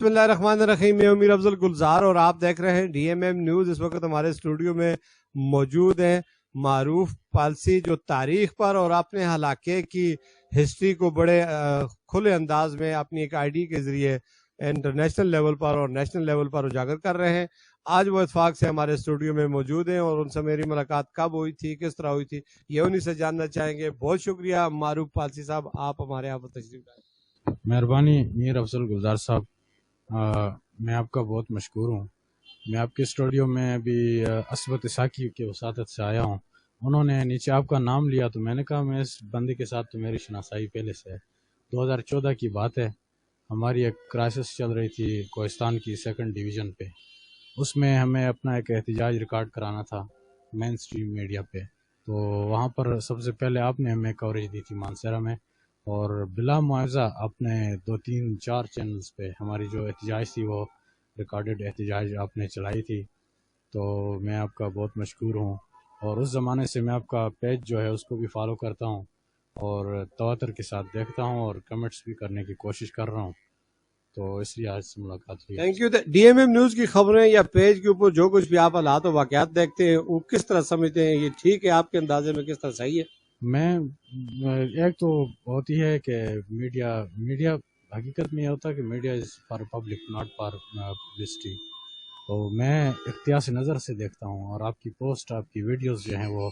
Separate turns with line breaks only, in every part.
بسم اللہ الرحمن الرحیم، میں امیر افضل گلزار اور آپ دیکھ رہے ہیں ڈی ایم ایم نیوز۔ اس وقت ہمارے اسٹوڈیو میں موجود ہیں معروف پالسی جو تاریخ پر اور اپنے علاقے کی ہسٹری کو بڑے کھلے انداز میں اپنی ایک آئی ڈی کے ذریعے انٹرنیشنل لیول پر اور نیشنل لیول پر اجاگر کر رہے ہیں۔ آج وہ اتفاق سے ہمارے اسٹوڈیو میں موجود ہیں اور ان سے میری ملاقات کب ہوئی تھی، کس طرح ہوئی تھی، یہ انہیں سے جاننا چاہیں گے۔ بہت شکریہ معروف پالسی صاحب، آپ ہمارے یہاں پر تشریف لائے۔
مہربانی امیر افضل گلزار صاحب، میں آپ کا بہت مشکور ہوں۔ میں آپ کے اسٹوڈیو میں ابھی عصمت اسحاقی کے وساطت سے آیا ہوں۔ انہوں نے نیچے آپ کا نام لیا تو میں نے کہا میں اس بندے کے ساتھ تو میری شناسائی پہلے سے ہے۔ 2014 کی بات ہے، ہماری ایک کرائسس چل رہی تھی کوہستان کی 2 ڈویژن پہ۔ اس میں ہمیں اپنا ایک احتجاج ریکارڈ کرانا تھا مین سٹریم میڈیا پہ، تو وہاں پر سب سے پہلے آپ نے ہمیں کوریج دی تھی مانسہرہ میں، اور بلا معاوضہ آپ نے 2-3-4 چینلز پہ ہماری جو احتجاج تھی وہ ریکارڈڈ احتجاج آپ نے چلائی تھی، تو میں آپ کا بہت مشکور ہوں۔ اور اس زمانے سے میں آپ کا پیج جو ہے اس کو بھی فالو کرتا ہوں اور تواتر کے ساتھ دیکھتا ہوں اور کمنٹس بھی کرنے کی کوشش کر رہا ہوں، تو اس لیے آج سے ملاقات ہوئی۔
Thank you. D M M news کی خبریں یا پیج کے اوپر جو کچھ بھی آپ حالات و واقعات دیکھتے ہیں وہ کس طرح سمجھتے ہیں؟ یہ ٹھیک ہے آپ کے اندازے میں، کس طرح صحیح ہے؟
میں ایک تو ہوتی ہے کہ میڈیا حقیقت میں یہ ہوتا ہے کہ media is for public not for publicity, تو میں اختیار سے نظر سے دیکھتا ہوں، اور آپ کی پوسٹ، آپ کی ویڈیوز جو ہیں وہ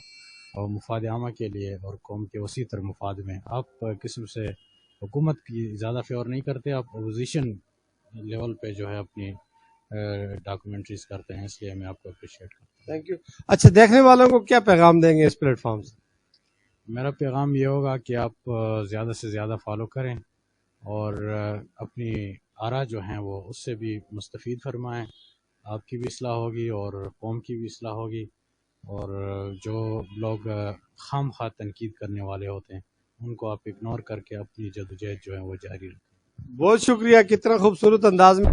مفاد عامہ کے لیے اور قوم کے وسیع تر مفاد میں، آپ قسم سے حکومت کی زیادہ فیور نہیں کرتے، آپ اپوزیشن لیول پہ جو ہے اپنی ڈاکومنٹریز کرتے ہیں، اس لیے میں آپ کو اپریشیٹ کرتا ہوں۔
Thank you. اچھا، دیکھنے والوں کو کیا پیغام دیں گے اس پلیٹ فارم سے؟
میرا پیغام یہ ہوگا کہ آپ زیادہ سے زیادہ فالو کریں اور اپنی آرا جو ہیں وہ اس سے بھی مستفید فرمائیں، آپ کی بھی اصلاح ہوگی اور قوم کی بھی اصلاح ہوگی، اور جو لوگ خام خواہ تنقید کرنے والے ہوتے ہیں ان کو آپ اگنور کر کے اپنی جدوجہد جو ہے وہ جاری رکھیں۔
بہت شکریہ، کتنا خوبصورت انداز میں